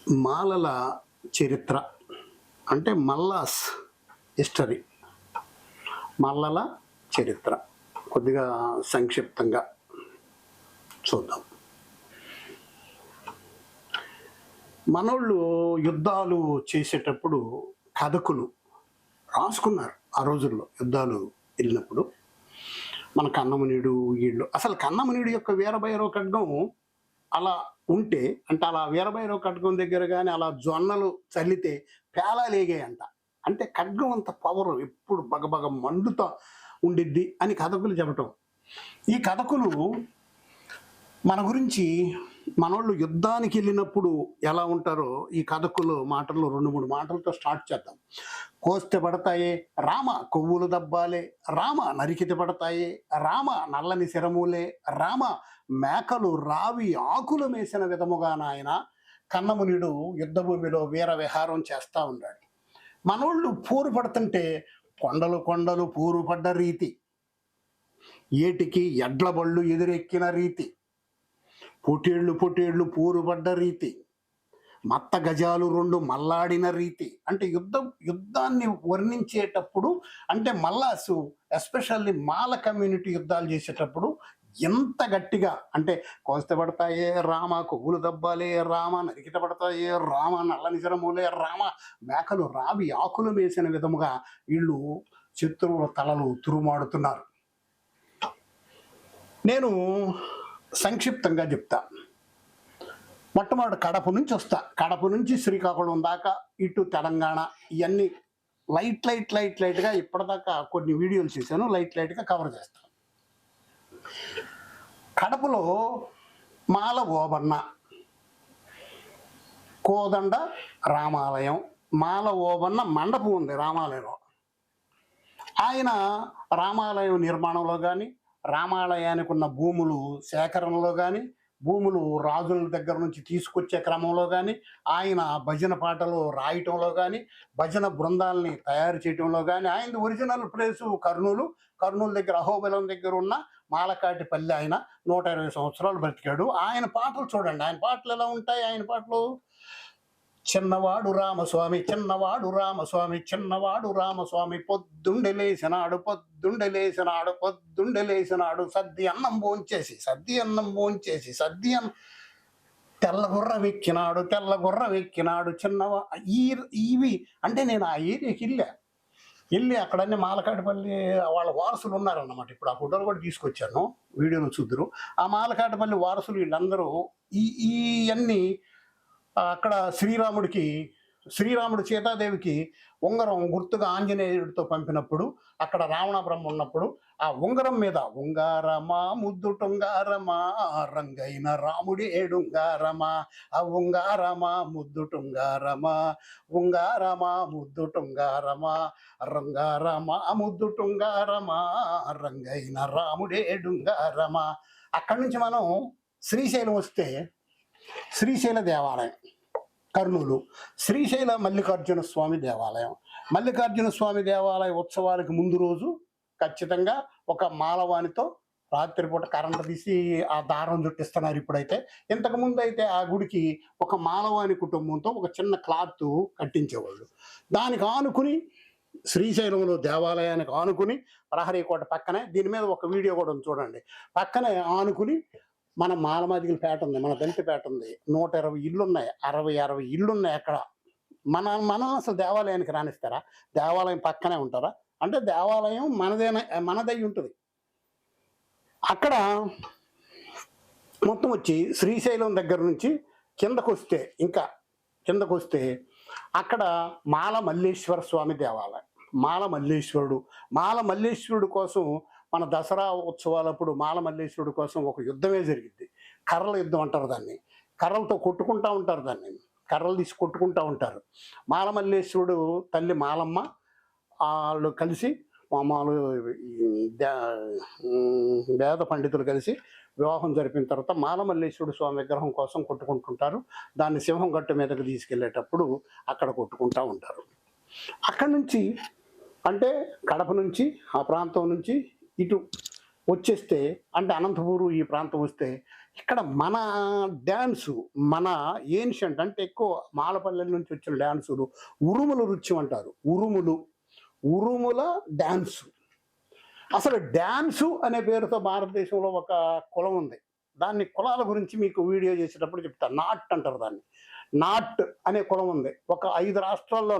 మాలల చరిత్ర అంటే మల్లాస్ హిస్టరీ. మల్లల చరిత్ర కొద్దిగా సంక్షిప్తంగా చూద్దాం. మనోళ్ళు యుద్ధాలు చేసేటప్పుడు కథకులు రాసుకున్నారు. ఆ రోజుల్లో యుద్ధాలు వెళ్ళినప్పుడు మన కన్నమనీయుడు వీళ్ళు, అసలు కన్నమనీయుడు యొక్క వీరభైరవ ఖడ్గం అలా ఉంటే, అంటే అలా వీరభైరవ ఖడ్గం దగ్గర కానీ అలా జొన్నలు చల్లితే పేలాలేగాయంట. అంటే ఖడ్గం అంత పవర్ ఎప్పుడు బగబగ మండుతా ఉండిద్ది అని కథకులు చెప్పటం. ఈ కథకులు మన గురించి మనోళ్ళు యుద్ధానికి వెళ్ళినప్పుడు ఎలా ఉంటారో ఈ కథకులు మాటల్లో 2-3 మాటలతో స్టార్ట్ చేద్దాం. కోస్తే పడతాయే రామ కొవ్వులు దబ్బాలే, రామ నరికితే పడతాయే రామ నల్లని శరములే, రామ మేకలు రావి ఆకులు మేసిన విధముగా నాయన కన్నమునిడు యుద్ధభూమిలో వీర విహారం చేస్తూ ఉన్నాడు. మనోళ్ళు పోరు పడుతుంటే కొండలు కొండలు పోరు పడ్డ రీతి, ఏటికి ఎడ్ల బళ్ళు ఎదురెక్కిన రీతి, పొటేళ్లు పొటేళ్లు పోరుపడ్డ రీతి, మత్త గజాలు 2 మల్లాడిన రీతి. అంటే యుద్ధాన్ని వర్ణించేటప్పుడు, అంటే మల్లాసు ఎస్పెషల్లీ మాల కమ్యూనిటీ యుద్ధాలు చేసేటప్పుడు ఎంత గట్టిగా అంటే కోస్తే పడతాయే రామ కొవ్వులు దబ్బాలే, రామ నరికిత పడతాయే రామ నల్లని శరములే, రామ మేకలు రావి ఆకులు వేసిన విధముగా వీళ్ళు శత్రువుల తలలు తురుమాడుతున్నారు. నేను సంక్షిప్తంగా చెప్తా. మొట్టమొదటి కడప నుంచి వస్తా. కడప నుంచి శ్రీకాకుళం దాకా, ఇటు తెలంగాణ, ఇవన్నీ లైట్గా ఇప్పటిదాకా కొన్ని వీడియోలు చేశాను, లైట్గా కవర్ చేస్తాను. కడపలో మాల ఓబన్న, కోదండ రామాలయం, మాల ఓబన్న మండపం ఉంది రామాలయంలో. ఆయన రామాలయం నిర్మాణంలో కానీ, రామాలయానికి ఉన్న భూములు సేకరణలో కానీ, భూములు రాజుల దగ్గర నుంచి తీసుకొచ్చే క్రమంలో కానీ, ఆయన భజన పాటలు రాయటంలో కానీ, భజన బృందాలని తయారు చేయటంలో కానీ, ఆయన ఒరిజినల్ ప్లేసు కర్నూలు దగ్గర అహోబలం దగ్గర ఉన్న మాలకాటిపల్లి. ఆయన 120 సంవత్సరాలు బ్రతికాడు. ఆయన పాటలు చూడండి, ఆయన పాటలు ఎలా ఉంటాయి. ఆయన పాటలు చిన్నవాడు రామస్వామి పొద్దుండి లేసినాడు సద్ది అన్నం భోంచేసి తెల్లగుర్రం ఎక్కినాడు చిన్నవా. ఇవి అంటే నేను ఆ ఏరియాకి వెళ్ళి అక్కడన్నీ మాలకాటిపల్లి వాళ్ళ వారసులు ఉన్నారన్నమాట. ఇప్పుడు ఆ ఫోటోలు కూడా తీసుకొచ్చాను, వీడియోలు చూద్దరు. ఆ మాలకాటిపల్లి వారసులు వీళ్ళందరూ ఇవన్నీ అక్కడ శ్రీరాముడు సీతాదేవికి ఉంగరం గుర్తుగా ఆంజనేయుడితో పంపినప్పుడు, అక్కడ రావణ బ్రహ్మ ఉన్నప్పుడు ఆ ఉంగరం మీద ఉంగారమా ముద్దుటుంగారమా రంగైన రాముడి ఏడుంగారమా, ఆ ఉంగారమా ముద్దుటుంగారమా ముద్దుటుంగారమా ముద్దుటుంగారమా రంగైన రాముడి ఏడుంగారమా. అక్కడి నుంచి మనం శ్రీశైలం వస్తే శ్రీశైల దేవాలయం కర్నూలు, శ్రీశైల మల్లికార్జున స్వామి దేవాలయ ఉత్సవాలకు ముందు రోజు ఖచ్చితంగా ఒక మాలవానితో రాత్రిపూట కరెంటు తీసి ఆ దారం చుట్టిస్తున్నారు. ఇప్పుడైతే, ఇంతకుముందు అయితే ఆ గుడికి ఒక మాలవాని కుటుంబంతో ఒక చిన్న క్లాత్ కట్టించేవాళ్ళు. దానికి ఆనుకుని శ్రీశైలంలో దేవాలయానికి ఆనుకుని ప్రహరీ కోట పక్కనే, దీని మీద ఒక వీడియో కూడా చూడండి, పక్కనే ఆనుకుని మన మాలమాదిగల పేట ఉంది, మన దళిత పేట ఉంది. 120 ఇళ్ళు ఉన్నాయి, 60 ఇళ్ళు ఉన్నాయి. అక్కడ మనం అసలు దేవాలయానికి రానిస్తారా? దేవాలయం పక్కనే ఉంటారా? అంటే దేవాలయం మనదై ఉంటుంది. అక్కడ మొత్తం వచ్చి శ్రీశైలం దగ్గర నుంచి కిందకు వస్తే అక్కడ మాల మల్లేశ్వర స్వామి దేవాలయం. మాల మల్లేశ్వరుడు కోసం మన దసరా ఉత్సవాలప్పుడు మాల మల్లేశ్వరుడు కోసం ఒక యుద్ధమే జరిగింది. కర్రల యుద్ధం అంటారు దాన్ని. కర్రలతో కొట్టుకుంటూ ఉంటారు, కర్రలు తీసి కొట్టుకుంటూ ఉంటారు. మాల మల్లేశ్వరుడు తల్లి మాలమ్మ వాళ్ళు కలిసి, మామూలు వేద పండితులు కలిసి వివాహం జరిపిన తర్వాత మాల మల్లేశ్వరుడు స్వామి విగ్రహం కోసం కొట్టుకుంటుంటారు. దాన్ని సింహం గట్టు మీదకి తీసుకెళ్లేటప్పుడు అక్కడ కొట్టుకుంటూ ఉంటారు. అక్కడి నుంచి అంటే కడప నుంచి, ఆ ప్రాంతం నుంచి ఇటు వచ్చేస్తే అంటే అనంతపూరు ఈ ప్రాంతం వస్తే ఇక్కడ మన డ్యాన్సు మన ఏన్షియంట్ అంటే ఎక్కువ మాలపల్లెల నుంచి వచ్చిన డ్యాన్సులు ఉరుముల నృత్యం అంటారు. ఉరుముల డ్యాన్సు. అసలు డ్యాన్సు అనే పేరుతో భారతదేశంలో ఒక కులం ఉంది. దాన్ని కులాల గురించి మీకు వీడియో చేసేటప్పుడు చెప్తాను. నాట్ అంటారు దాన్ని. నాట్ అనే కులం ఉంది. ఒక 5 రాష్ట్రాల్లో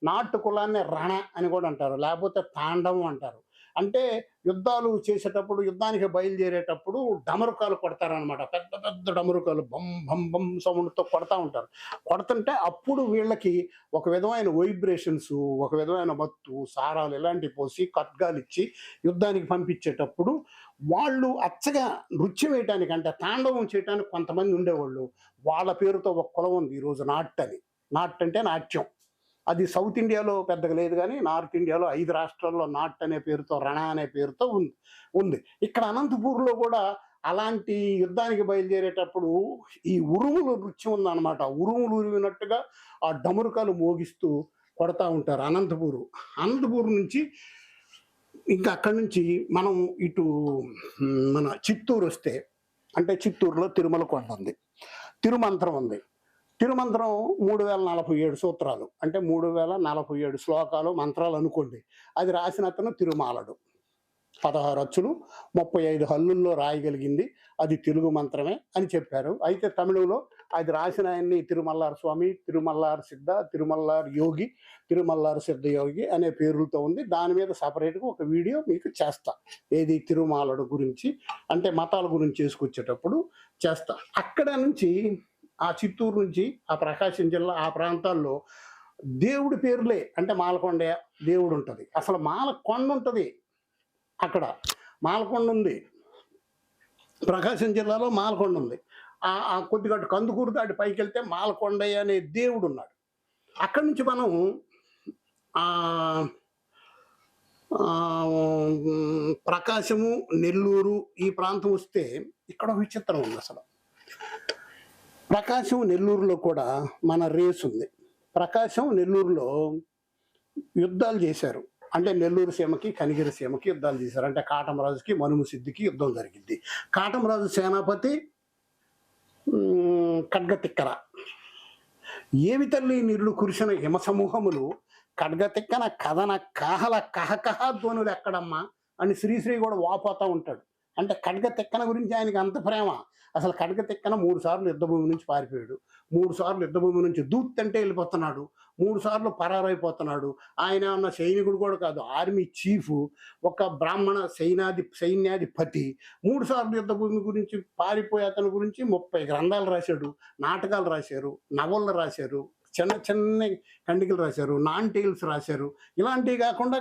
నాట్ కులాన్ని రణ అని కూడా అంటారు, లేకపోతే తాండవం అంటారు. అంటే యుద్ధాలు చేసేటప్పుడు, యుద్ధానికి బయలుదేరేటప్పుడు డమరుకాలు కొడతారనమాట. పెద్ద పెద్ద డమరుకాలు బం బం బం సౌండ్తో కొడతా ఉంటారు. కొడుతుంటే అప్పుడు వీళ్ళకి ఒక విధమైన వైబ్రేషన్స్, ఒక విధమైన మత్తు, సారాలు ఇలాంటివి పోసి ఖడ్గాలు ఇచ్చి యుద్ధానికి పంపించేటప్పుడు వాళ్ళు అచ్చగా నృత్యం వేయటానికి అంటే తాండవం చేయడానికి కొంతమంది ఉండేవాళ్ళు. వాళ్ళ పేరుతో ఒక కులం ఉంది ఈరోజు, నాట్ అని. నాట్ అంటే నాట్యం. అది సౌత్ ఇండియాలో పెద్దగా లేదు, కానీ నార్త్ ఇండియాలో 5 రాష్ట్రాల్లో నాట్ అనే పేరుతో, రణ అనే పేరుతో ఉంది. ఇక్కడ అనంతపూర్లో కూడా అలాంటి యుద్ధానికి బయలుదేరేటప్పుడు ఈ ఉరుములు నృత్యం ఉందన్నమాట. ఉరుములు ఉరివినట్టుగా ఆ డమరుకాలు మోగిస్తూ కొడతా ఉంటారు. అనంతపూర్ నుంచి ఇంకా అక్కడి నుంచి మనం ఇటు మన చిత్తూరు వస్తే, అంటే చిత్తూరులో తిరుమల కొండ ఉంది, తిరుమంత్రం ఉంది. తిరుమంత్రం 3047 సూత్రాలు, అంటే 3047 శ్లోకాలు మంత్రాలు అనుకోండి. అది రాసిన అతను తిరుమాలడు. 16 అచ్చులు 35 హల్లుల్లో రాయగలిగింది. అది తెలుగు మంత్రమే అని చెప్పారు. అయితే తమిళంలో అది రాసిన ఆయన్ని తిరుమల్లారు స్వామి, తిరుమల్లారు సిద్ధ, తిరుమల్లారు యోగి, తిరుమల్లారు సిద్ధ యోగి అనే పేర్లతో ఉంది. దాని మీద సపరేట్గా ఒక వీడియో మీకు చేస్తా. ఏది తిరుమాలడు గురించి, అంటే మతాల గురించి చేసుకొచ్చేటప్పుడు చేస్తా. అక్కడ నుంచి ఆ చిత్తూరు నుంచి ఆ ప్రకాశం జిల్లా ఆ ప్రాంతాల్లో దేవుడి పేర్లే, అంటే మాలకొండ దేవుడు ఉంటుంది. అసలు మాలకొండ ఉంటుంది అక్కడ. మాలకొండ ఉంది, ప్రకాశం జిల్లాలో మాలకొండ ఉంది. ఆ కొద్దిగా కందుకూరు దాటి పైకి వెళ్తే మాలకొండయ్య అనే దేవుడు ఉన్నాడు. అక్కడి నుంచి మనం ప్రకాశము, నెల్లూరు ఈ ప్రాంతం వస్తే ఇక్కడ విచిత్రం ఉంది. అసలు ప్రకాశం, నెల్లూరులో కూడా మన రేస్ ఉంది. ప్రకాశం, నెల్లూరులో యుద్ధాలు చేశారు. అంటే నెల్లూరు సీమకి, కనిగిరి సీమకి యుద్ధాలు చేశారు. అంటే కాటమరాజుకి, మనుమసిద్ధికి యుద్ధం జరిగింది. కాటమరాజు సేనాపతి ఖడ్గతిక్కన. ఏవి తల్లి నిరుడు కురిసిన హిమ సమూహములు ఖడ్గతిక్కన కథన కాహల కహకహ ధ్వనులు ఎక్కడమ్మా అని శ్రీశ్రీ కూడా వాపోతూ ఉంటాడు. అంటే ఖడ్గతిక్కన గురించి ఆయనకి అంత ప్రేమ. అసలు ఖడ్గతిక్కన 3 సార్లు యుద్ధభూమి నుంచి పారిపోయాడు, 3 సార్లు యుద్ధభూమి నుంచి దూత్తంటే వెళ్ళిపోతున్నాడు, 3 సార్లు పరారైపోతున్నాడు. ఆయన ఉన్న సైనికుడు కూడా కాదు, ఆర్మీ చీఫ్, ఒక బ్రాహ్మణ సైన్యాధిపతి. 3 సార్లు యుద్ధభూమి గురించి పారిపోయే అతని గురించి 30 గ్రంథాలు రాశాడు, నాటకాలు రాశారు, నవళ్ళు రాశారు, చిన్న చిన్న ఖండికలు రాశారు, నాన్ టేల్స్ రాశారు. ఇలాంటివి కాకుండా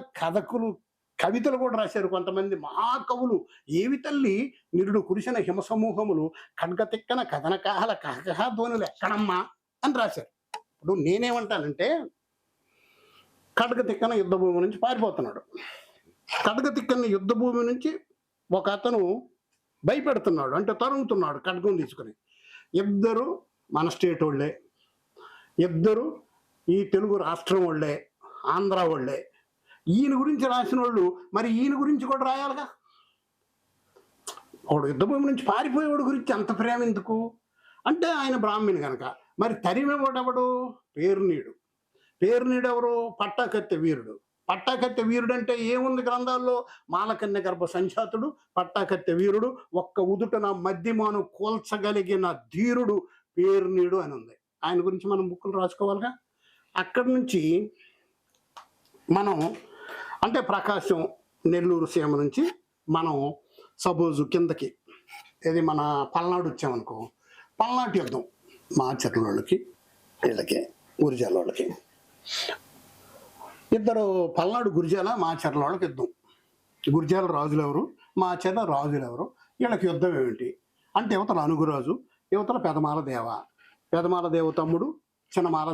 కవితలు కూడా రాశారు కొంతమంది మహాకవులు. ఏవి తల్లి నిరుడు కురిసిన హిమ సమూహములు ఖడ్గతిక్కన కథన కాహల కహకహ ధ్వనులు ఎక్కడమ్మా అని రాశారు. ఇప్పుడు నేనేమంటానంటే, ఖడ్గతిక్కన యుద్ధభూమి నుంచి పారిపోతున్నాడు. ఖడ్గతిక్కన యుద్ధభూమి నుంచి ఒక అతను భయపెడుతున్నాడు, అంటే తరుగుతున్నాడు ఖడ్గం తీసుకుని. ఇద్దరు మన స్టేట్ వాళ్ళే, ఇద్దరు ఈ తెలుగు రాష్ట్రం వాళ్ళే, ఆంధ్ర వాళ్ళే. ఈయన గురించి రాసిన వాళ్ళు మరి ఈయన గురించి కూడా రాయాలిగా. వాడు యుద్ధభూమి నుంచి పారిపోయేవాడు గురించి అంత ప్రేమ ఎందుకు అంటే, ఆయన బ్రాహ్మణి కనుక. మరి తరిమేవాడెవడు? పేరునీడు ఎవరు? పట్టాకత్తె వీరుడు. పట్టాకత్తె వీరుడు అంటే ఏముంది గ్రంథాల్లో? మాలకన్య గర్భ సంజాతుడు, పట్టాకత్తె వీరుడు, ఒక్క ఉదుటన మధ్యమాను కోల్చగలిగిన ధీరుడు పేరునీడు అని ఉంది. ఆయన గురించి మనం బుక్కులు రాసుకోవాలిగా. అక్కడి నుంచి మనం అంటే ప్రకాశం, నెల్లూరు సీమ నుంచి మనం సపోజు కిందకి ఇది మన పల్నాడు వచ్చామనుకో, పల్నాటి యుద్ధం మాచర్ల వాళ్ళకి, వీళ్ళకి గురిజాల వాళ్ళకి. ఇద్దరు పల్నాడు గురిజాల మాచర్ల వాళ్ళకి యుద్ధం. గురిజాల రాజులు ఎవరు, మాచర్ల రాజులు ఎవరు, వీళ్ళకి యుద్ధం ఏమిటి అంటే, యువతల అనుగురాజు, యువతల పెదమాల దేవ తమ్ముడు చిన్నమాల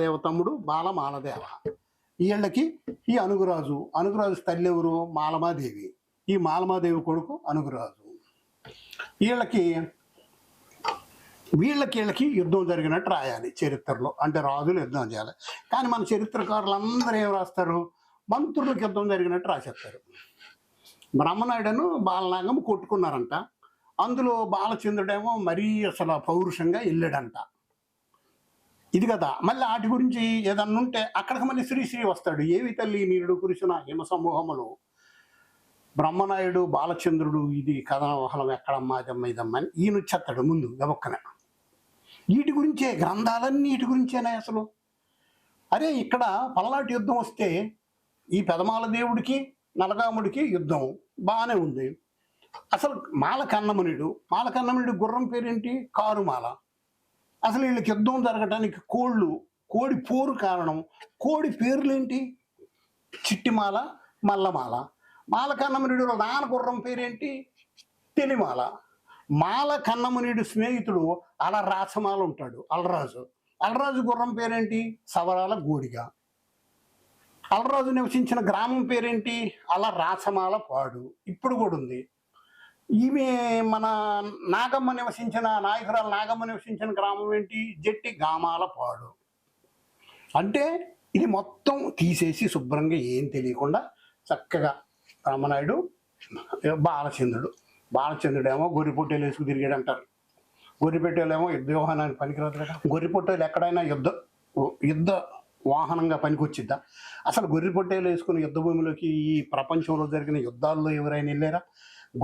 దేవ తమ్ముడు బాలమాల దేవ. వీళ్ళకి ఈ అనుగురాజు తల్లి ఎవరు? మాలమాదేవి. ఈ మాలమాదేవి కొడుకు అనుగురాజు. వీళ్ళకి యుద్ధం జరిగినట్టు రాయాలి చరిత్రలో. అంటే రాజులు యుద్ధం చేయాలి. కానీ మన చరిత్రకారులు అందరూ ఏం రాస్తారు? మంత్రులకు యుద్ధం జరిగినట్టు రాసేస్తారు. బ్రహ్మనాయుడును బాలనాగం కొట్టుకున్నారంట. అందులో బాలచంద్రుడేమో మరీ అసలు పౌరుషంగా వెళ్ళాడంట. ఇది కదా. మళ్ళీ వాటి గురించి ఏదన్నా ఉంటే అక్కడికి మళ్ళీ శ్రీశ్రీ వస్తాడు. ఏవి తల్లి నీరుడు కురిసిన హిమ సమూహములు, బ్రహ్మనాయుడు బాలచంద్రుడు, ఇది కథనవహలం ఎక్కడమ్మా అదమ్మ ఇదమ్మ అని ఈయన వచ్చేస్తాడు ముందు గబక్కన. వీటి గురించే గ్రంథాలన్నీ, వీటి గురించేనా అసలు. అరే ఇక్కడ పల్నాటి యుద్ధం వస్తే ఈ పెదమాల దేవుడికి నలగాముడికి యుద్ధం బాగానే ఉంది. అసలు మాలకన్నమునుడు గుర్రం పేరేంటి? కారుమాల. అసలు వీళ్ళకి యుద్ధం జరగటానికి కోడి పోరు కారణం. కోడి పేర్లేంటి? చిట్టిమాల, మల్లమాల. మాలకన్నమునుడు నాన్న గుర్రం పేరేంటి? తెలిమాల. మాలకన్నమునుడు స్నేహితుడు రాసమాల ఉంటాడు, అలరాజు గుర్రం పేరేంటి? సవరాల గోడిగ. అలరాజు నివసించిన గ్రామం పేరేంటి? రాసమాల పాడు. ఇప్పుడు కూడా ఉంది. ఈమె మన నాయకురాలు నాగమ్మ నివసించిన గ్రామం ఏంటి? జట్టి గామాల పాడు. అంటే ఇది మొత్తం తీసేసి శుభ్రంగా ఏం తెలియకుండా చక్కగా రామనాయుడు, బాలచంద్రుడేమో గొర్రెపొట్టేలు వేసుకు తిరిగాడు అంటారు. గొర్రెపొట్టేలేమో యుద్ధ వాహనానికి పనికిరాదు కదా. గొర్రెపొట్టేలు ఎక్కడైనా యుద్ధ వాహనంగా పనికొచ్చిద్దా? అసలు గొర్రెపొట్టేలు వేసుకుని యుద్ధ భూమిలోకి ఈ ప్రపంచంలో జరిగిన యుద్ధాల్లో ఎవరైనా వెళ్ళారా?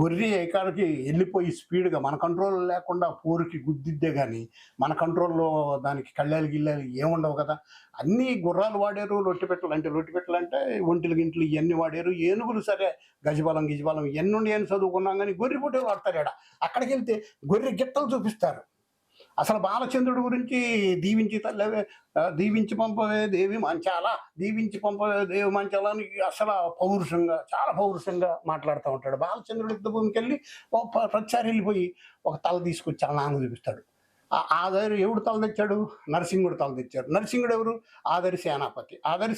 గొర్రె ఎక్కడికి వెళ్ళిపోయి స్పీడ్గా మన కంట్రోల్ లేకుండా పోరుకి గుద్దిద్దే కానీ మన కంట్రోల్లో దానికి కళ్ళాలు గిల్లాలు ఏముండవు కదా. అన్నీ గుర్రాలు వాడారు. లొట్టిపెట్టలు అంటే ఒంటిలు గింట్లు ఇవన్నీ వాడారు. ఏనుగులు సరే గజబలం ఇవన్నీ ఉండి అని చదువుకున్నాం కానీ గొర్రె పొట్టేలు వాడతారు. అక్కడికి వెళ్తే గొర్రె గిట్టలు చూపిస్తారు. అసలు బాలచంద్రుడి గురించి దీవించి పంపవే దేవి మంచాల అని అసలు చాలా పౌరుషంగా మాట్లాడుతూ ఉంటాడు. బాలచంద్రుడి యుద్ధ భూమికి వెళ్ళి ప్రతిసారి వెళ్ళిపోయి ఒక తల తీసుకొచ్చి నాన్న చూపిస్తాడు. ఆదరి ఎవడు తల తెచ్చాడు? నరసింహుడు తల తెచ్చాడు. నరసింహుడు ఎవరు? ఆదరి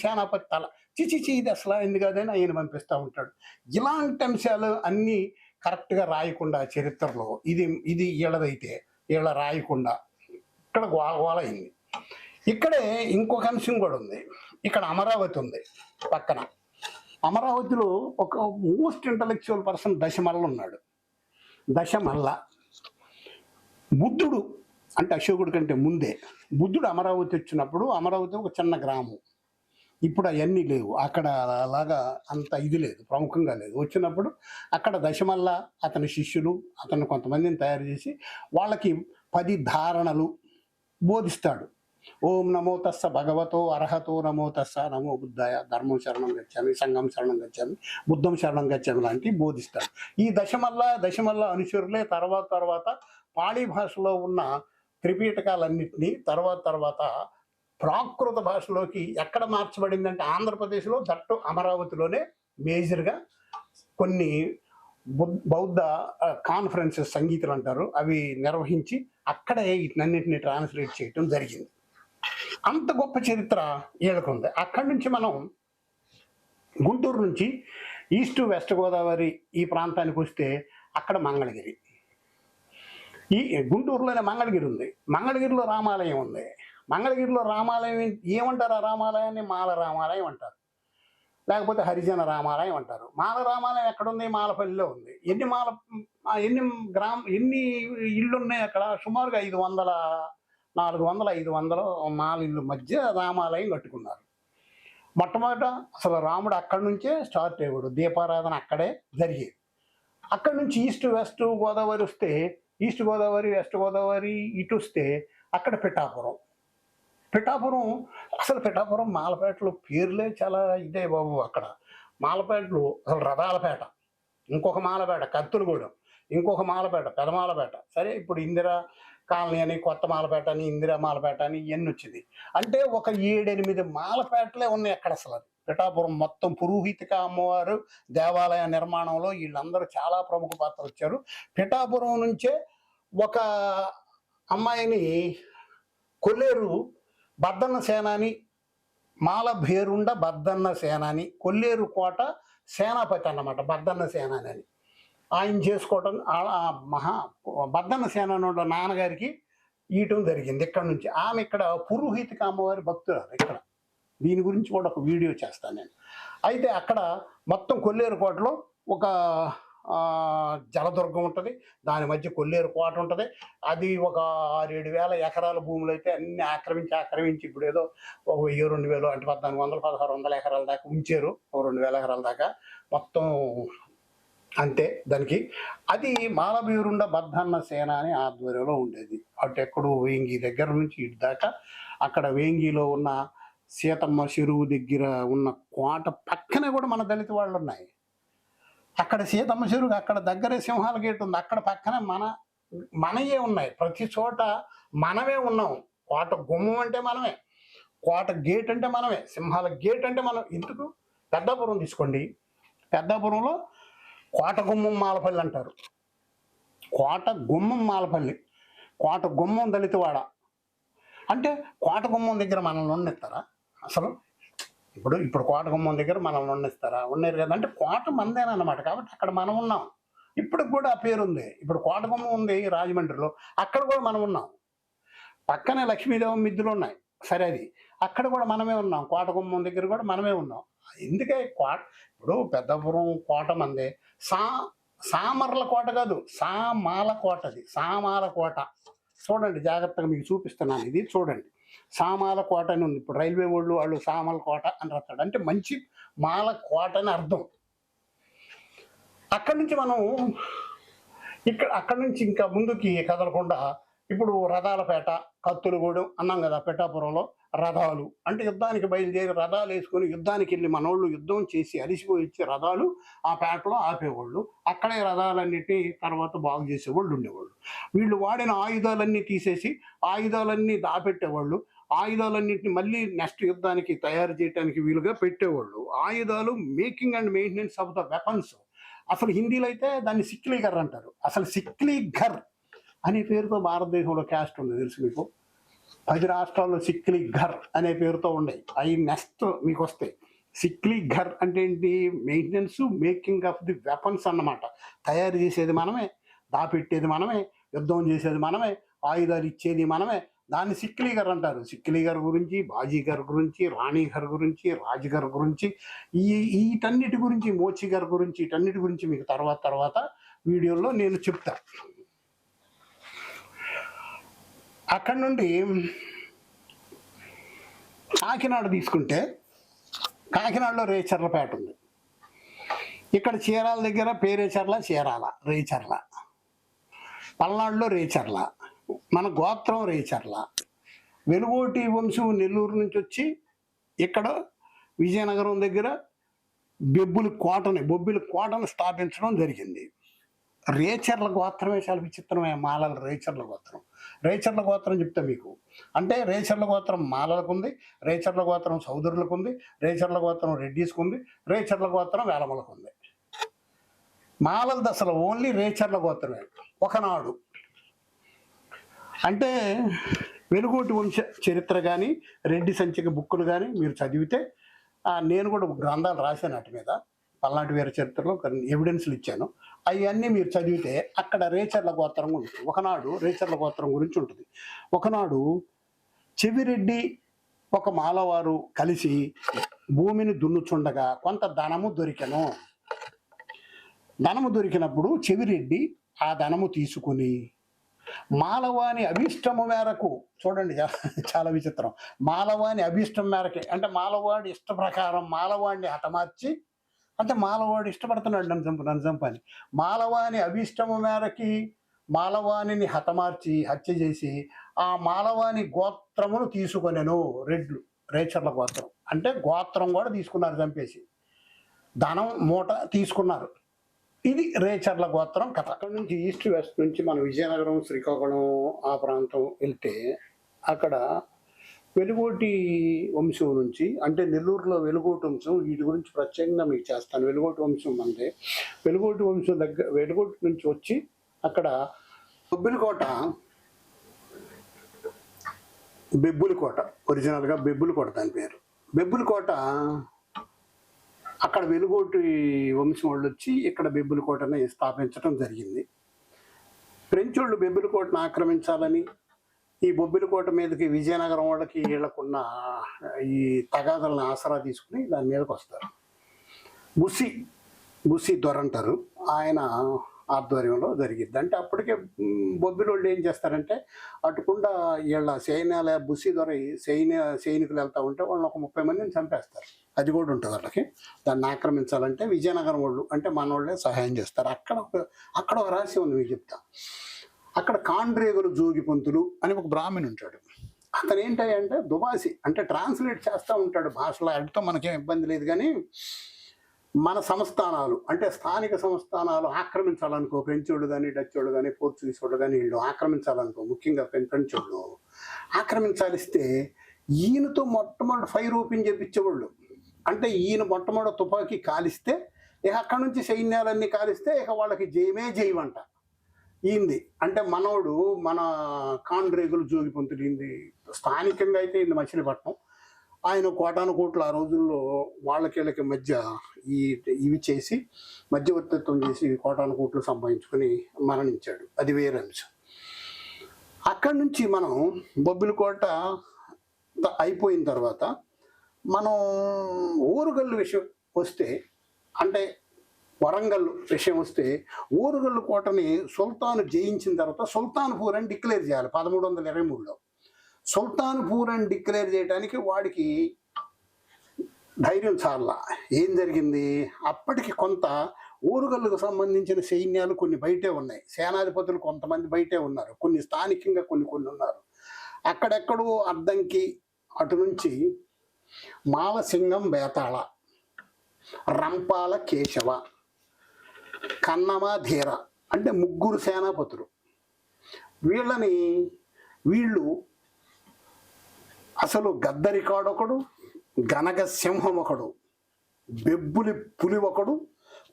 సేనాపతి తల చిచి ఇది అసలు ఎందుకదని ఆయన పంపిస్తూ ఉంటాడు. ఇలాంటి అంశాలు అన్నీ కరెక్ట్గా రాయకుండా చరిత్రలో ఇది వీళ్ళదైతే వీళ్ళ రాయకుండా ఇక్కడ గోలైంది. ఇక్కడే ఇంకొక అంశం కూడా ఉంది. ఇక్కడ అమరావతి ఉంది పక్కన. అమరావతిలో ఒక మోస్ట్ ఇంటలెక్చువల్ పర్సన్ దశమల్ల ఉన్నాడు. దశమల్ల బుద్ధుడు అంటే అశోకుడి కంటే ముందే బుద్ధుడు అమరావతి వచ్చినప్పుడు, అమరావతి ఒక చిన్న గ్రామం. ఇప్పుడు అవన్నీ లేవు అక్కడ. అలాగా అంత ఇది లేదు, ప్రముఖంగా లేదు. వచ్చినప్పుడు అక్కడ దశమల్ల అతని శిష్యులు అతను కొంతమందిని తయారు చేసి వాళ్ళకి 10 ధారణలు బోధిస్తాడు. ఓం నమో తస్స భగవతో అర్హతో నమో తస్స నమో బుద్ధాయ ధర్మం శరణం గచ్చామి సంఘం శరణం గచ్చామి బుద్ధం శరణం గచ్చామి లాంటివి బోధిస్తాడు. ఈ దశమల్ల అనుచరులే తర్వాత పాళీ భాషలో ఉన్న త్రిపీఠకాలన్నింటినీ తర్వాత ప్రాకృత భాషలోకి ఎక్కడ మార్చబడిందంటే ఆంధ్రప్రదేశ్లో దట్టు అమరావతిలోనే మేజర్గా కొన్ని బౌద్ధ కాన్ఫరెన్సెస్, సంగీతాలు అంటారు, అవి నిర్వహించి అక్కడే వీటినన్నింటినీ ట్రాన్స్లేట్ చేయటం జరిగింది. అంత గొప్ప చరిత్ర వీళ్ళకుంది. అక్కడి నుంచి మనం గుంటూరు నుంచి ఈస్ట్ వెస్ట్ గోదావరి ఈ ప్రాంతానికి వస్తే అక్కడ మంగళగిరి. ఈ గుంటూరులోనే మంగళగిరి ఉంది. మంగళగిరిలో రామాలయం ఉంది. మంగళగిరిలో రామాలయం ఏమంటారు? ఆ రామాలయాన్ని మాల రామాలయం అంటారు, లేకపోతే హరిజన రామాలయం అంటారు. మాల రామాలయం ఎక్కడుంది? మాలపల్లిలో ఉంది. ఎన్ని ఇళ్ళు ఉన్నాయి అక్కడ? సుమారుగా 400-500 మాల ఇళ్ళు మధ్య రామాలయం కట్టుకున్నారు. మొట్టమొదట అసలు రాముడు అక్కడి నుంచే స్టార్ట్ అయ్యాడు. దీపారాధన అక్కడే జరిగేది. అక్కడి నుంచి ఈస్ట్ వెస్ట్ గోదావరి వస్తే, ఈస్ట్ గోదావరి వెస్ట్ గోదావరి ఇటు వస్తే అక్కడ పిఠాపురం మాలపేటలో పేర్లే చాలా ఇదే బాబు. అక్కడ మాలపేటలో అసలు రథాలపేట, ఇంకొక మాలపేట కత్తులగూడెం, ఇంకొక మాలపేట పెదమాలపేట. సరే ఇప్పుడు ఇందిరా కాలనీ అని, కొత్త మాలపేట అని, ఇందిరా మాలపేట అని ఇవన్నీ వచ్చింది. అంటే ఒక 7-8 మాలపేటలే ఉన్నాయి అక్కడ. అసలు అది పిఠాపురం మొత్తం పురోహితిక అమ్మవారు దేవాలయ నిర్మాణంలో వీళ్ళందరూ చాలా ప్రముఖ పాత్ర వచ్చారు. పిఠాపురం నుంచే ఒక అమ్మాయిని కొల్లేరు బద్దన్న సేనాని, మాల భేరుండ బద్దన్న సేనాని, కొల్లేరు కోట సేనాపతి అన్నమాట బద్దన్న సేనాని అని ఆయన చేసుకోవటం. బద్దన్న సేనాని నాన్నగారికి ఇయటం జరిగింది ఇక్కడ నుంచి. ఆమె ఇక్కడ పురోహితిక అమ్మవారి భక్తురాలు. ఇక్కడ దీని గురించి కూడా ఒక వీడియో చేస్తాను నేను. అయితే అక్కడ మొత్తం కొల్లేరు కోటలో ఒక జలదుర్గం ఉంటుంది, దాని మధ్య కొల్లేరు కోట ఉంటుంది. అది ఒక 6-7 వేల ఎకరాల భూములు అయితే అన్ని ఆక్రమించి ఇప్పుడు ఏదో ఒక 1000-2000 అంటే 1400-1600 ఎకరాల దాకా ఉంచారు, ఒక 2000 ఎకరాల దాకా మొత్తం అంతే. దానికి అది మాలబీరుండ బద్దన్న సేన అని ఆధ్వర్యంలో ఉండేది. అటు ఎక్కడో వేంగి దగ్గర నుంచి ఇటు దాకా. అక్కడ వేంగిలో ఉన్న సీతమ్మ చెరువు దగ్గర ఉన్న కోట పక్కనే కూడా మన దళిత వాళ్ళు ఉన్నాయి. అక్కడ సీతమ్మ చెరువు అక్కడ దగ్గరే సింహాల గేట్ ఉంది, అక్కడ పక్కన మనయే ఉన్నాయి. ప్రతి చోట మనమే ఉన్నాం. కోట గుమ్మం అంటే మనమే, కోట గేట్ అంటే మనమే, సింహాల గేట్ అంటే మనం. ఎందుకు? పెద్దాపురం తీసుకోండి, పెద్దాపురంలో కోట గుమ్మం మాలపల్లి అంటారు. కోట గుమ్మం మాలపల్లి, కోట గుమ్మం దళితవాడ. అంటే కోట గుమ్మం దగ్గర మనల్ని ఉండనిస్తారా అసలు? ఇప్పుడు కోట గుమ్మం దగ్గర మనల్ని ఉండనిస్తారా? ఉండేది కదా. అంటే కోట మందేనమాట. కాబట్టి అక్కడ మనం ఉన్నాం. ఇప్పుడు కూడా ఆ పేరు ఉంది. ఇప్పుడు కోట గుమ్మం ఉంది రాజమండ్రిలో, అక్కడ కూడా మనం ఉన్నాం. పక్కనే లక్ష్మీదేవం మిద్దులు ఉన్నాయి, సరే అది అక్కడ కూడా మనమే ఉన్నాం. కోట గుమ్మం దగ్గర కూడా మనమే ఉన్నాం. ఎందుకే ఇప్పుడు పెద్దపురం కోట మందే. సామర్ల కోట కాదు, సామాల కోట. అది సామాల కోట. చూడండి జాగ్రత్తగా, మీకు చూపిస్తున్నాను. ఇది చూడండి, సామాల కోట అని ఉంది. ఇప్పుడు రైల్వే వాళ్ళు సామాల కోట అని రాస్తాడు, అంటే మంచి మాల కోట అని అర్థం. అక్కడి నుంచి మనం అక్కడి నుంచి ఇంకా ముందుకి కదలకుండా ఇప్పుడు రథాలపేట, కత్తులగూడెం అన్నాం కదా. పిఠాపురంలో రథాలు అంటే యుద్ధానికి బయలుదేరి రథాలు వేసుకొని యుద్ధానికి వెళ్ళి మనోళ్ళు యుద్ధం చేసి అలిసిపోయి ఇచ్చే రథాలు ఆ పేటలో ఆపేవాళ్ళు. అక్కడే రథాలన్నిటి తర్వాత బాగు చేసేవాళ్ళు ఉండేవాళ్ళు. వీళ్ళు వాడిన ఆయుధాలన్నీ తీసేసి ఆయుధాలన్నీ దాపెట్టేవాళ్ళు. ఆయుధాలన్నింటినీ మళ్ళీ నెక్స్ట్ యుద్ధానికి తయారు చేయడానికి వీలుగా పెట్టేవాళ్ళు. ఆయుధాలు making and maintenance of the weapons. అసలు హిందీలో అయితే దాన్ని సిక్లీ ఘర్ అంటారు. అసలు సిక్లీ ఘర్ అనే పేరుతో భారతదేశంలో క్యాస్ట్ ఉంది, తెలుసు మీకు. 10 రాష్ట్రాల్లో సిక్లీ ఘర్ అనే పేరుతో ఉన్నాయి. అవి నెక్స్ట్ మీకు వస్తాయి. సిక్లీ ఘర్ అంటే ఏంటి? Maintenance, making of the weapons అన్నమాట. తయారు చేసేది మనమే, దాపెట్టేది మనమే, యుద్ధం చేసేది మనమే, ఆయుధాలు ఇచ్చేది మనమే. దాన్ని సిక్లీ ఘర్ అంటారు. సిక్లీ ఘర్ గురించి, బాజీఘర్ గురించి, రాణీఘర్ గురించి, రాజ్ఘర్ గురించి, వీటన్నిటి గురించి, మోచిఘర్ గురించి, వీటన్నిటి గురించి మీకు తర్వాత వీడియోలో నేను చెప్తా. అక్కడి నుండి కాకినాడ తీసుకుంటే, కాకినాడలో రేచర్లపేట ఉంది. ఇక్కడ చీరాల దగ్గర పేరేచర్ల, చీరాల, రేచర్ల. పల్నాడులో రేచర్ల, మన గోత్రం రేచర్ల. వెలుగోటి వంశం నెల్లూరు నుంచి వచ్చి ఇక్కడ విజయనగరం దగ్గర బొబ్బిలి కోటను స్థాపించడం జరిగింది. రేచర్ల గోత్రమే చాలా విచిత్రమే. మాలల రేచర్ల గోత్రం చెప్తా మీకు. అంటే రేచర్ల గోత్రం మాలలకు ఉంది, రేచర్ల గోత్రం సౌదరులకు ఉంది, రేచర్ల గోత్రం రెడ్డిస్కు ఉంది, రేచర్ల గోత్రం వేలమలకు ఉంది. మాలల దశలో ఓన్లీ రేచర్ల గోత్రమే. ఒకనాడు అంటే వెలుగోటి వంశ చరిత్ర కానీ, రెడ్డి సంచిక బుక్కులు కానీ మీరు చదివితే, నేను కూడా గ్రంథాలు రాశాను వాటి మీద, పల్నాటి వీర చరిత్రలో ఎవిడెన్స్లు ఇచ్చాను. అవన్నీ మీరు చదివితే అక్కడ రేచర్ల గోత్రం ఉంటుంది. ఒకనాడు రేచర్ల గోత్రం గురించి ఉంటుంది. ఒకనాడు చెవిరెడ్డి ఒక మాలవారు కలిసి భూమిని దున్నుచుండగా కొంత ధనము దొరికెను. ధనము దొరికినప్పుడు చెవిరెడ్డి ఆ ధనము తీసుకుని మాలవాని అభిష్టము మేరకు, చూడండి చాలా విచిత్రం, మాలవాని అభిష్టం మేరకే అంటే మాలవాడి ఇష్ట ప్రకారం మాలవాడిని హతమార్చి, అంటే మాలవాడు ఇష్టపడుతున్నాడు నన్ను చంపని, మాలవాని అభిష్టము మేరకి మాలవాణిని హత్య చేసి ఆ మాలవాని గోత్రమును తీసుకొనెను. రేచర్ల గోత్రం అంటే గోత్రం కూడా తీసుకున్నారు, చంపేసి ధనం మూట తీసుకున్నారు. ఇది రేచర్ల గోత్రం కథ. అక్కడ నుంచి ఈస్ట్ వెస్ట్ నుంచి మన విజయనగరం, శ్రీకాకుళం ఆ ప్రాంతం వెళ్తే అక్కడ వెలుగోటి వంశం నుంచి, అంటే నెల్లూరులో వెలుగోటి వంశం, వీటి గురించి ప్రత్యేకంగా మీకు చేస్తాను. వెలుగోటి వంశం అంటే వెలుగోటి వంశం దగ్గర వెలుగోటి నుంచి వచ్చి అక్కడ బెబ్బులికోట ఒరిజినల్గా బెబ్బులికోట దాని పేరు. బెబ్బులికోట అక్కడ వెలుగోటి వంశం వాళ్ళు వచ్చి ఇక్కడ బెబ్బులికోటని స్థాపించడం జరిగింది. ఫ్రెంచ్ వాళ్ళు బెబ్బులికోటను ఆక్రమించాలని ఈ బొబ్బిలికోట మీదకి విజయనగరం వాళ్ళకి వీళ్ళకున్న ఈ తగాదలను ఆసరా తీసుకుని దాని మీదకి వస్తారు. బుసి దొర అంటారు, ఆయన ఆధ్వర్యంలో జరిగిద్ది. అంటే అప్పటికే బొబ్బిలోళ్ళు ఏం చేస్తారంటే అటుకుండా వీళ్ళ సైన్యాల బుసి దొర సైనికులు వెళ్తూ ఉంటే వాళ్ళని ఒక 30 మందిని చంపేస్తారు. అది కూడా ఉంటుంది వాళ్ళకి. దాన్ని ఆక్రమించాలంటే విజయనగరం వాళ్ళు అంటే మనోళ్ళే సహాయం చేస్తారు. అక్కడ ఒక రహస్యం ఉంది మీకు చెప్తా. అక్కడ కాండ్రేగులు జోగి పంతులు అని ఒక బ్రాహ్మణి ఉంటాడు. అతను ఏంటంటే దుబాసి, అంటే ట్రాన్స్లేట్ చేస్తూ ఉంటాడు భాషలో. అడితో మనకేం ఇబ్బంది లేదు. కానీ మన సంస్థానాలు అంటే స్థానిక సంస్థానాలు ఆక్రమించాలనుకో, ఫ్రెంచ్ వాళ్ళు కానీ, డచ్ వాళ్ళు కానీ, పోర్చుగీస్ వాళ్ళు కానీ, వీళ్ళు ఆక్రమించాలనుకో, ముఖ్యంగా ఫ్రెంచ్ వాళ్ళు ఆక్రమించాలిస్తే ఈయనతో మొట్టమొదటి ఫైర్ ఓపెన్ చేపించేవాళ్ళు. అంటే ఈయన మొట్టమొదటి తుపాకీ కాలిస్తే ఇక అక్కడ నుంచి సైన్యాలన్నీ కాలిస్తే ఇక వాళ్ళకి జయమే జయమంట. ఈంది అంటే మనోడు మన కాండ్రేగులు జోగి పంతులు ఈంది స్థానికంగా అయితే ఈయన మచిలీపట్నం. ఆయన కోటాను కోట్లు ఆ రోజుల్లో వాళ్ళకి మధ్య ఇవి చేసి మధ్యవర్తిత్వం చేసి కోటాను కోట్లు సంపాదించుకొని మరణించాడు. అది వేరే అంశం. అక్కడి నుంచి మనం బొబ్బిలికోట అయిపోయిన తర్వాత మనం ఓరుగల్లు విషయం వస్తే, అంటే వరంగల్ విషయం వస్తే, ఓరుగల్లు కోటని సుల్తాను జయించిన తర్వాత సుల్తాన్పూర్ అని డిక్లేర్ చేయాలి 1323లో. సుల్తాన్పూర్ అని డిక్లేర్ చేయడానికి వాడికి ధైర్యం చాలా. ఏం జరిగింది, అప్పటికి కొంత ఓరుగల్లుకు సంబంధించిన సైన్యాలు కొన్ని బయటే ఉన్నాయి, సేనాధిపతులు కొంతమంది బయటే ఉన్నారు, కొన్ని స్థానికంగా కొన్ని ఉన్నారు. అక్కడెక్కడో అద్దంకి అటు నుంచి మాలసింగం బేతాళ, రంపాల కేశవ, కన్నమ ధీర అంటే 3 సేనాపతులు. వీళ్ళు అసలు గద్దరికాడు ఒకడు, గనగ సింహం ఒకడు, బెబ్బులి పులి ఒకడు,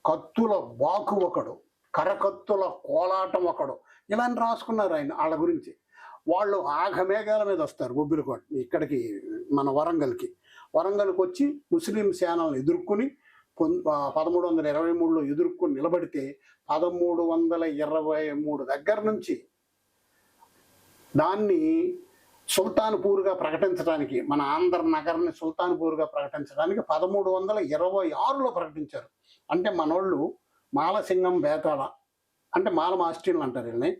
కత్తుల బాకు ఒకడు, కరకత్తుల కోలాటం ఒకడు, ఇలా రాసుకున్నారు ఆయన వాళ్ళ గురించి. వాళ్ళు ఆఘమేఘాల మీద వస్తారు బొబ్బిలికోట ఇక్కడికి, మన వరంగల్కి వచ్చి ముస్లిం సేనలను ఎదుర్కొని 1323లో ఎదుర్కొని నిలబడితే 1323 దగ్గర నుంచి దాన్ని సుల్తాన్పూర్గా ప్రకటించడానికి, మన ఆంధ్ర నగరాన్ని సుల్తాన్పూర్గా ప్రకటించడానికి 1326లో ప్రకటించారు. అంటే మనోళ్ళు మాలసింగం బేతాళ అంటే మాల మాస్టర్లు అంటారు వీళ్ళని.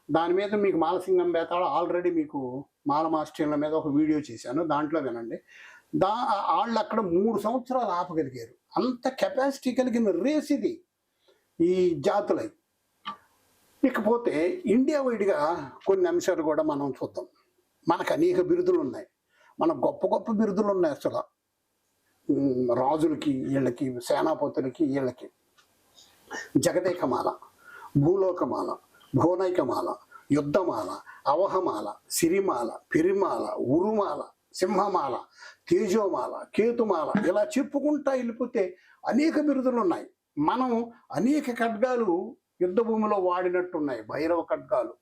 దాని మీద మీకు మాలసింగం బేతాళ ఆల్రెడీ మీకు మాల మాస్టర్ల మీద ఒక వీడియో చేశాను, దాంట్లో వినండి. వాళ్ళు అక్కడ 3 సంవత్సరాలు ఆపగలిగారు. అంత కెపాసిటీ కలిగిన రేస్ ఇది ఈ జాతులై. ఇకపోతే ఇండియా వైడ్గా కొన్ని అంశాలు కూడా మనం చూద్దాం. మనకు అనేక బిరుదులు ఉన్నాయి, మన గొప్ప బిరుదులు ఉన్నాయి. అసలు రాజులకి, వీళ్ళకి, సేనాపతులకి, వీళ్ళకి జగదేకమాల, భూలోకమాల, భువనైకమాల, యుద్ధమాల, అవహమాల, సిరిమాల, పెరిమాల, ఉరుమాల, సింహమాల, తేజోమాల, కేతుమాల, ఇలా చెప్పుకుంటా వెళ్ళిపోతే అనేక బిరుదులు ఉన్నాయి. మనం అనేక ఖడ్గాలు యుద్ధ భూమిలో వాడినట్టున్నాయి. భైరవ ఖడ్గాలు,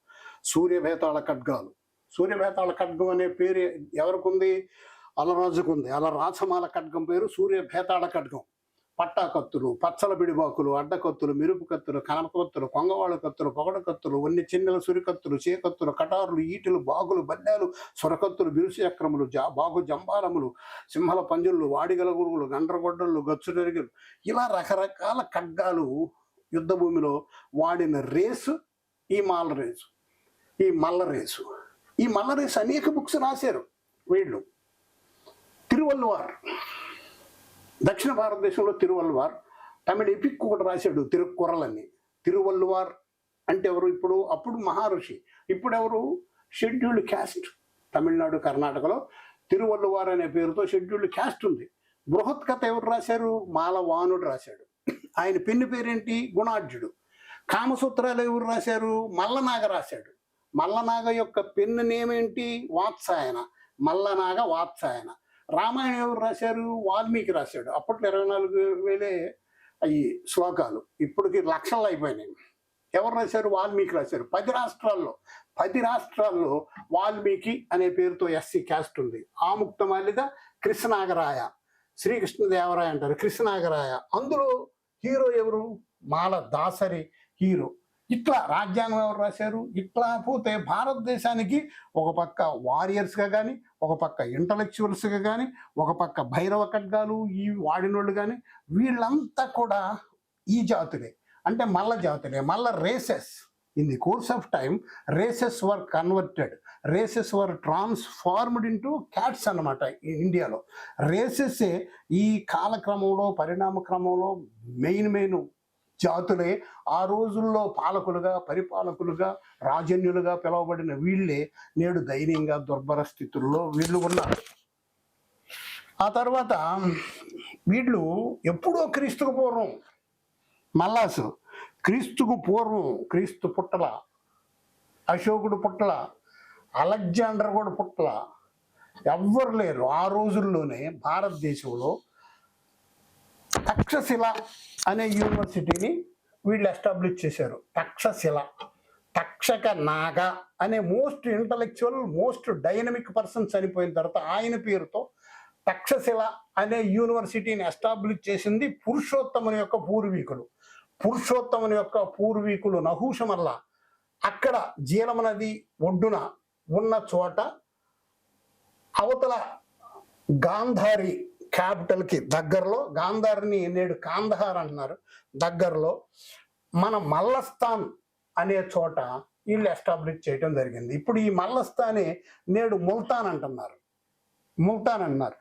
సూర్యభేతాళ ఖడ్గాలు. సూర్యభేతాళ ఖడ్గం అనే పేరు ఎవరికి ఉంది? అలరాజుకు ఉంది. అలరాచమాల ఖడ్గం పేరు సూర్యభేతాళ ఖడ్గం. పట్టా కత్తులు, పచ్చల బిడిబాకులు, అడ్డకత్తులు, మిరుపు కత్తులు, కనప కత్తులు, కొంగవాళ్ళ కత్తులు, పొగడ కత్తులు, వన్ని చిన్నెల సురికత్తులు, చేకత్తులు, కటారులు, ఈటులు, బాగులు, బల్లాలు, సొరకత్తులు, బిరుసు చక్రములు, బాగు జంబారములు, సింహల పంజులు, వాడిగల గురుగులు, గండ్రగొడ్డలు, గచ్చుటెరుగులు, ఇలా రకరకాల ఖడ్గాలు యుద్ధ భూమిలో వాడిన రేసు ఈ మల్ల రేసు అనేక బుక్స్ రాశారు వీళ్ళు. తిరువల్లువార్, దక్షిణ భారతదేశంలో తిరువల్లువార్, తమిళ ఎపిక్ ఒకటి రాశాడు తిరుక్కురలని. తిరువల్లువార్ అంటే ఎవరు? అప్పుడు మహర్షి, ఇప్పుడెవరు? Scheduled caste. తమిళనాడు, కర్ణాటకలో తిరువల్లువార్ అనే పేరుతో షెడ్యూల్డ్ క్యాస్ట్ ఉంది. బృహత్ కథ ఎవరు రాశారు? మాలవానుడు రాశాడు. ఆయన పెన్ను పేరేంటి? గుణాఢ్యుడు. కామసూత్రాలు ఎవరు రాశారు? మల్లనాగ రాశాడు. మల్లనాగ యొక్క పెన్ను నేమేంటి? వాత్సాయన. మల్లనాగ వాత్సాయన. రామాయణం ఎవరు రాశారు? వాల్మీకి రాశాడు. అప్పట్లో 24,000 అయ్యి శ్లోకాలు, ఇప్పటికి లక్షలు అయిపోయినాయి. ఎవరు రాశారు? వాల్మీకి రాశారు. 10 రాష్ట్రాల్లో వాల్మీకి అనే పేరుతో ఎస్సీ క్యాస్ట్ ఉంది. ఆముక్తమాల్యద, కృష్ణనాగరాయ, శ్రీకృష్ణదేవరాయ అంటారు, కృష్ణనాగరాయ. అందులో హీరో ఎవరు? మాల దాసరి హీరో. ఇట్లా రాజ్యాంగం ఎవరు రాశారు? ఇట్లా పోతే భారతదేశానికి ఒక పక్క వారియర్స్గా కానీ, ఒక పక్క ఇంటలెక్చువల్స్గా కానీ, ఒక పక్క భైరవ ఖడ్గాలు ఈ వాడినోళ్ళు కానీ, వీళ్ళంతా కూడా ఈ జాతులే, అంటే మల్ల జాతులే, మల్ల races. In the course of time races were converted, races were transformed into cats అన్నమాట. ఇండియాలో రేసెస్ ఈ కాలక్రమంలో పరిణామ క్రమంలో మెయిన్ జాతులే. ఆ రోజుల్లో పాలకులుగా, పరిపాలకులుగా, రాజన్యులుగా పిలువబడిన వీళ్ళే నేడు దయనీయంగా దుర్భర స్థితుల్లో వీళ్ళు ఉన్నారు. ఆ తర్వాత వీళ్ళు ఎప్పుడో క్రీస్తుకు పూర్వం, మల్లాసు క్రీస్తుకు పూర్వం, క్రీస్తు పుట్టల, అశోకుడు పుట్టల, అలెగ్జాండర్ కూడా పుట్టల, ఎవ్వరు లేరు. ఆ రోజుల్లోనే భారతదేశంలో తక్షశిల అనే యూనివర్సిటీని వీళ్ళు ఎస్టాబ్లిష్ చేశారు. తక్షశిల, తక్షక నాగ అనే most intellectual, most dynamic person చనిపోయిన తర్వాత ఆయన పేరుతో తక్షశిల అనే యూనివర్సిటీని ఎస్టాబ్లిష్ చేసింది పురుషోత్తముని యొక్క పూర్వీకులు. పురుషోత్తముని యొక్క పూర్వీకులు నహూషమల్ల అక్కడ జీలమ నది ఒడ్డున ఉన్న చోట అవతల గాంధారి క్యాపిటల్కి దగ్గరలో, గాంధారిని నేడు కాందహార్ అంటున్నారు, దగ్గరలో మన మల్లస్థాన్ అనే చోట వీళ్ళు ఎస్టాబ్లిష్ చేయడం జరిగింది. ఇప్పుడు ఈ మల్లస్థానే నేడు ముల్తాన్ అంటున్నారు, ముల్తాన్ అన్నారు.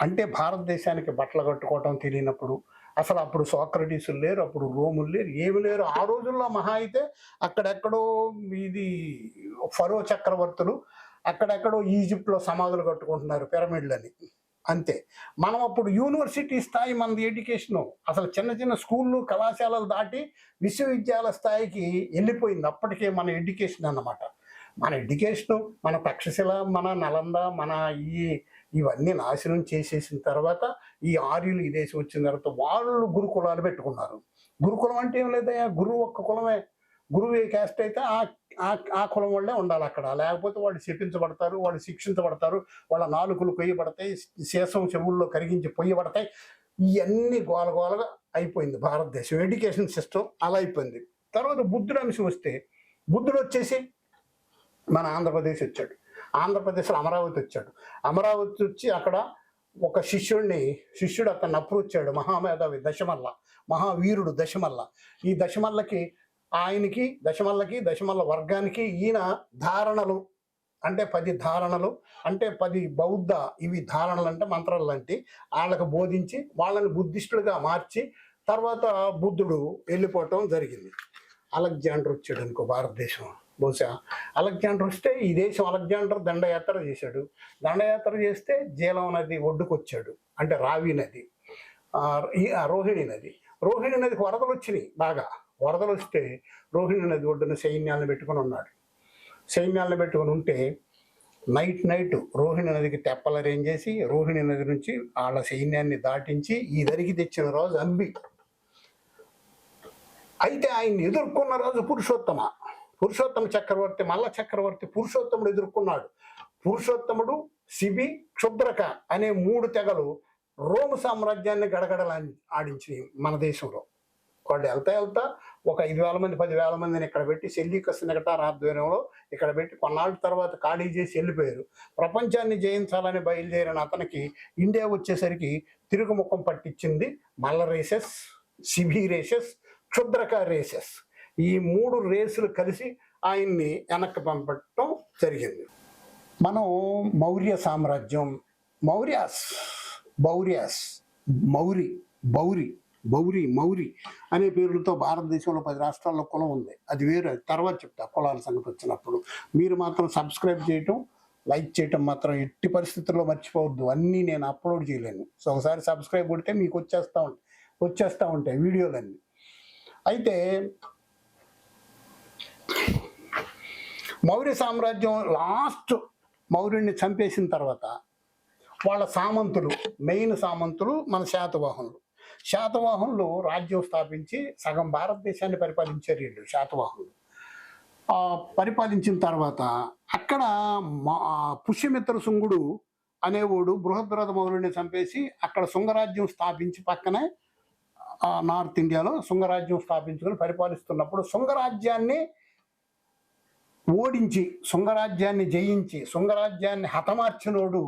అంటే భారతదేశానికి బట్టలు కట్టుకోవటం తెలియనప్పుడు, అసలు అప్పుడు సోక్రటీసులు లేరు, అప్పుడు రోములు లేరు, ఏమి లేరు. ఆ రోజుల్లో మహా అయితే అక్కడెక్కడో ఇది ఫరో చక్రవర్తులు అక్కడెక్కడో ఈజిప్ట్లో సమాధులు కట్టుకుంటున్నారు, పిరమిడ్లని, అంతే. మనం అప్పుడు యూనివర్సిటీ స్థాయి మనది ఎడ్యుకేషను అసలు చిన్న చిన్న స్కూళ్ళు, కళాశాలలు దాటి విశ్వవిద్యాలయ స్థాయికి వెళ్ళిపోయింది. అప్పటికే మన ఎడ్యుకేషన్ అన్నమాట. మన ఎడ్యుకేషను, మన తక్షశిల, మన నలంద, మన ఇవన్నీ నాశనం చేసేసిన తర్వాత ఈ ఆర్యులు ఈ దేశం వచ్చిన తర్వాత వాళ్ళు గురుకులాలు పెట్టుకున్నారు. గురుకులం అంటే ఏం లేదయ్యా, గురువు ఒక్క కులమే. గురువు ఏ క్యాస్ట్ అయితే ఆ కులం వాళ్ళే ఉండాలి అక్కడ, లేకపోతే వాళ్ళు శపించబడతారు, వాళ్ళు శిక్షించబడతారు, వాళ్ళ నాలుకలు కొయ్యబడతాయి, శేషం చెవుల్లో కరిగించి పొయ్యబడతాయి. ఇవన్నీ గోలగోలగా అయిపోయింది భారతదేశం ఎడ్యుకేషన్ సిస్టమ్, అలా అయిపోయింది. తర్వాత బుద్ధుడు అంశం వస్తే, బుద్ధుడు వచ్చేసి మన ఆంధ్రప్రదేశ్ వచ్చాడు. ఆంధ్రప్రదేశ్లో అమరావతి వచ్చాడు. అమరావతి వచ్చి అక్కడ ఒక శిష్యుడు అతన్ని అప్రోచ్ అయ్యాడు, మహామేధావి దశమల్ల, మహావీరుడు దశమల్ల. ఈ దశమల్ల వర్గానికి ఈయన ధారణలు అంటే 10 ధారణలు అంటే 10 బౌద్ధ ఇవి ధారణలు అంటే మంత్రాలు లాంటి వాళ్ళకు బోధించి వాళ్ళని బుద్ధిస్టులుగా మార్చి తర్వాత బుద్ధుడు వెళ్ళిపోవటం జరిగింది. అలెగ్జాండర్ వచ్చాడు అనుకో భారతదేశం, బహుశా అలెగ్జాండర్ వస్తే ఈ దేశం అలెగ్జాండర్ దండయాత్ర చేశాడు. దండయాత్ర చేస్తే జీలం నది ఒడ్డుకు వచ్చాడు, అంటే రావి నది, రోహిణి నదికి వరదలు వచ్చినాయి. బాగా వరదలు వస్తే రోహిణి నది ఒడ్డున సైన్యాలను పెట్టుకుని ఉన్నాడు. సైన్యాలను పెట్టుకుని ఉంటే నైట్ రోహిణి నదికి తెప్పలు అరేంజ్ చేసి రోహిణి నది నుంచి వాళ్ళ సైన్యాన్ని దాటించి ఈ దరికి తెచ్చిన రోజు అంబి. అయితే ఆయన్ని ఎదుర్కొన్న రోజు పురుషోత్తమ చక్రవర్తి, మల్ల చక్రవర్తి పురుషోత్తముడు ఎదుర్కొన్నాడు. పురుషోత్తముడు, శిబి, క్షుద్రక అనే 3 తెగలు రోము సామ్రాజ్యాన్ని గడగడలా ఆడించినాయి మన దేశంలో. వాళ్ళు వెళ్తా ఒక 5,000 మంది 10,000 మందిని ఇక్కడ పెట్టి సెల్యూకస్ నికటార్ ఆధ్వర్యంలో ఇక్కడ పెట్టి కొన్నాళ్ళ తర్వాత ఖాళీ చేసి వెళ్ళిపోయారు. ప్రపంచాన్ని జయించాలని బయలుదేరిన అతనికి ఇండియా వచ్చేసరికి తిరుగుముఖం పట్టించింది మల్ల రేసెస్, శిబి రేసెస్, క్షుద్రక రేసెస్. ఈ 3 రేసులు కలిసి ఆయన్ని వెనక్కి పంపటం జరిగింది. మనం మౌర్య సామ్రాజ్యం, మౌరి అనే పేర్లతో భారతదేశంలో 10 రాష్ట్రాల్లో కులం ఉంది. అది వేరే, తర్వాత చెప్తా కులాల సంగతి వచ్చినప్పుడు. మీరు మాత్రం సబ్స్క్రైబ్ చేయటం, లైక్ చేయటం మాత్రం ఎట్టి పరిస్థితుల్లో మర్చిపోవద్దు. అన్నీ నేను అప్లోడ్ చేయలేను. సో ఒకసారి సబ్స్క్రైబ్ కొడితే మీకు వచ్చేస్తూ ఉంటాయి వీడియోలన్నీ. అయితే మౌర్య సామ్రాజ్యం లాస్ట్ మౌర్యుడిని చంపేసిన తర్వాత వాళ్ళ సామంతులు, మెయిన్ సామంతులు మన శాతవాహనులు రాజ్యం స్థాపించి సగం భారతదేశాన్ని పరిపాలించారు వీళ్ళు శాతవాహనులు. పరిపాలించిన తర్వాత అక్కడ పుష్యమిత్ర శుంగుడు అనేవాడు బృహద్రథ మౌర్యుడిని చంపేసి అక్కడ శుంగరాజ్యం స్థాపించి పక్కనే నార్త్ ఇండియాలో శుంగరాజ్యం స్థాపించుకొని పరిపాలిస్తున్నప్పుడు శుంగరాజ్యాన్ని ఓడించి, శుంగరాజ్యాన్ని జయించి, శుంగరాజ్యాన్ని హతమార్చినోడు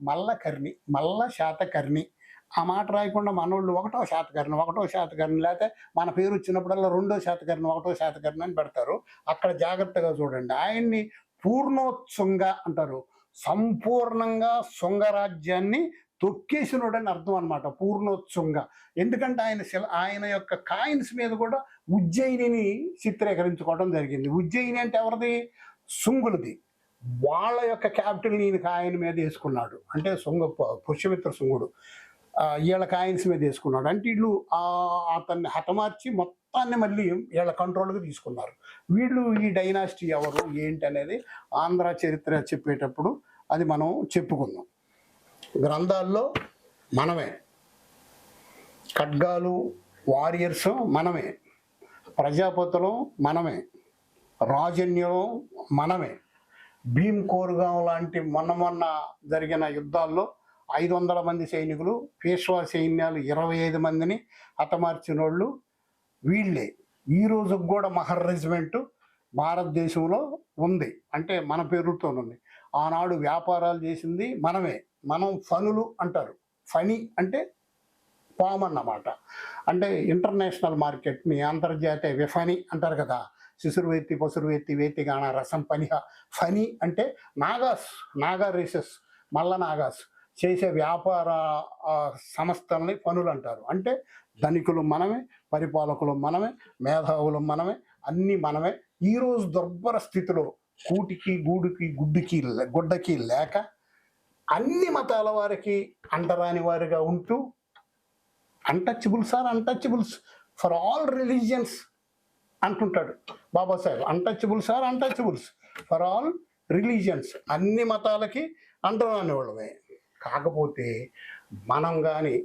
మల్ల శాతకర్ణి ఆ మాట రాయకుండా మనోళ్ళు ఒకటో శాతకర్ణి లేకపోతే మన పేరు వచ్చినప్పుడల్లా రెండో శాతకర్ణి ఒకటో శాతకర్ణి అని పెడతారు. అక్కడ జాగ్రత్తగా చూడండి. ఆయన్ని పూర్ణోత్సంగ అంటారు. సంపూర్ణంగా శృంగరాజ్యాన్ని తొక్కేసినోడని అర్థం అనమాట పూర్ణోత్సంగ. ఎందుకంటే ఆయన యొక్క కాయిన్స్ మీద కూడా ఉజ్జయినిని చిత్రీకరించుకోవడం జరిగింది. ఉజ్జయిని అంటే ఎవరిది? శుంగులది. వాళ్ళ యొక్క క్యాపిటల్ ఈయన కాయిన్ మీద వేసుకున్నాడు. అంటే పుష్యమిత్ర శుంగుడు వీళ్ళ కాయిన్స్ మీద వేసుకున్నాడు. అంటే వీళ్ళు అతన్ని హతమార్చి మొత్తాన్ని మళ్ళీ వీళ్ళ కంట్రోల్కి తీసుకున్నారు. వీళ్ళు ఈ డైనాసిటీ ఎవరు ఏంటి అనేది ఆంధ్ర చరిత్ర చెప్పేటప్పుడు అది మనం చెప్పుకుందాం. గ్రంథాల్లో మనమే, ఖడ్గాలు వారియర్స్ మనమే, ప్రజాపతులు మనమే, రాజన్యులు మనమే, భీమ్ కోరుగాం లాంటి మొన్న జరిగిన యుద్ధాల్లో 500 మంది సైనికులు, పేష్వా సైన్యాలు 25 మందిని హతమార్చిన వాళ్ళు వీళ్ళే. ఈ రోజుకు కూడా మహర్ రెజిమెంటు భారతదేశంలో ఉంది. అంటే మన పేరుతో ఉంది. ఆనాడు వ్యాపారాలు చేసింది మనమే. మనం ఫనులు అంటారు. ఫని అంటే పామ్ అన్నమాట. అంటే ఇంటర్నేషనల్ మార్కెట్ని అంతర్జాతీయ విఫని అంటారు కదా. శిశురువేత్తి పసురువేత్తి వేతిగాణ రసం పనిహ. ఫని అంటే నాగా రేసెస్, మల్ల నాగాస్ చేసే వ్యాపార సంస్థల్ని పనులు అంటారు. అంటే ధనికులు మనమే, పరిపాలకులు మనమే, మేధావులు మనమే, అన్నీ మనమే. ఈరోజు దుర్భర స్థితిలో కూటికి గూడుకి గుడ్డకి లేక అన్ని మతాల వారికి అంటరాని వారిగా ఉంటూ అన్టచబుల్స్ ఫర్ ఆల్ రిలీజియన్స్ అంటుంటాడు Babasaheb. Untouchables for all religions, అన్ని మతాలకి అంటరాని వాళ్ళమే. కాకపోతే మనం కానీ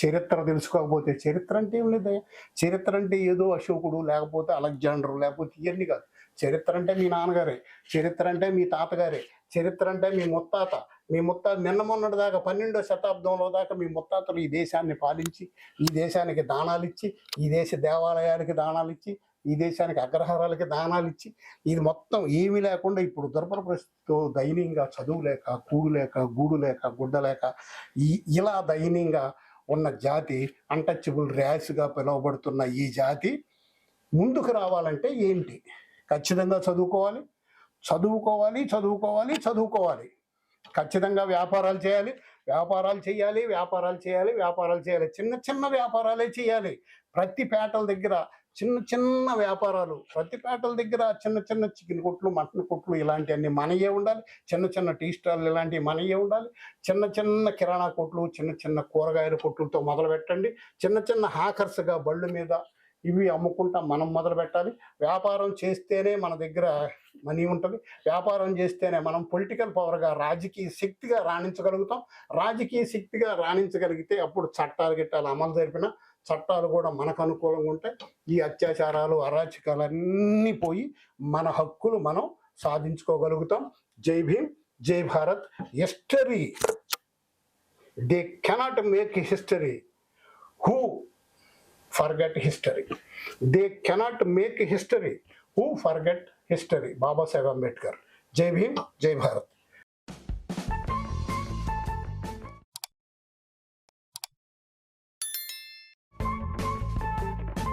చరిత్ర తెలుసుకోకపోతే, చరిత్ర అంటే ఏం లేదా? చరిత్ర అంటే ఏదో అశోకుడు, లేకపోతే అలెగ్జాండరు, లేకపోతే ఇవన్నీ కాదు. చరిత్ర అంటే మీ నాన్నగారే, చరిత్ర అంటే మీ తాతగారే, చరిత్ర అంటే మీ ముత్తాత నిన్న మొన్నటి దాకా 12వ శతాబ్దంలో దాకా మీ ముత్తాతలు ఈ దేశాన్ని పాలించి, ఈ దేశానికి దానాలు ఇచ్చి, ఈ దేశ దేవాలయాలకి దానాలు ఇచ్చి, ఈ దేశానికి అగ్రహారాలకి దానాలు ఇచ్చి, ఇది మొత్తం ఏమీ లేకుండా ఇప్పుడు దుర్భర పరిస్థితితో దయనీయంగా చదువు లేక, కూడు లేక, గూడు లేక, గుడ్డ లేక ఇలా దయనీయంగా ఉన్న జాతి, అన్టచబుల్ ర్యాస్గా పిలువబడుతున్న ఈ జాతి ముందుకు రావాలంటే ఏంటి? ఖచ్చితంగా చదువుకోవాలి. ఖచ్చితంగా వ్యాపారాలు చేయాలి. చిన్న చిన్న వ్యాపారాలే చేయాలి. ప్రతి పేటల దగ్గర చిన్న వ్యాపారాలు, ప్రతి పేటల దగ్గర చిన్న చికెన్ కొట్లు, మటన్ కొట్లు ఇలాంటివన్నీ మనయే ఉండాలి. చిన్న టీ స్టాల్ ఇలాంటివి మనయే ఉండాలి. చిన్న కిరాణా కొట్లు, చిన్న కూరగాయల కొట్లతో మొదలు పెట్టండి. చిన్న హాకర్స్గా బళ్ళు మీద ఇవి అమ్ముకుంటా మనం మొదలు పెట్టాలి. వ్యాపారం చేస్తేనే మన దగ్గర మనీ ఉంటుంది. వ్యాపారం చేస్తేనే మనం పొలిటికల్ పవర్గా, రాజకీయ శక్తిగా రాణించగలుగుతాం. రాజకీయ శక్తిగా రాణించగలిగితే అప్పుడు గిట్టాలు అమలు జరిపిన చట్టాలు కూడా మనకు అనుకూలంగా ఉంటాయి. ఈ అత్యాచారాలు, అరాచకాలు అన్నీ పోయి మన హక్కులు మనం సాధించుకోగలుగుతాం. జై భీమ్, జై Bharat. History, they cannot make history who forget history. They cannot make history who forget history. Baba Saheb Ambedkar. Jai Bhim, Jai Bharat.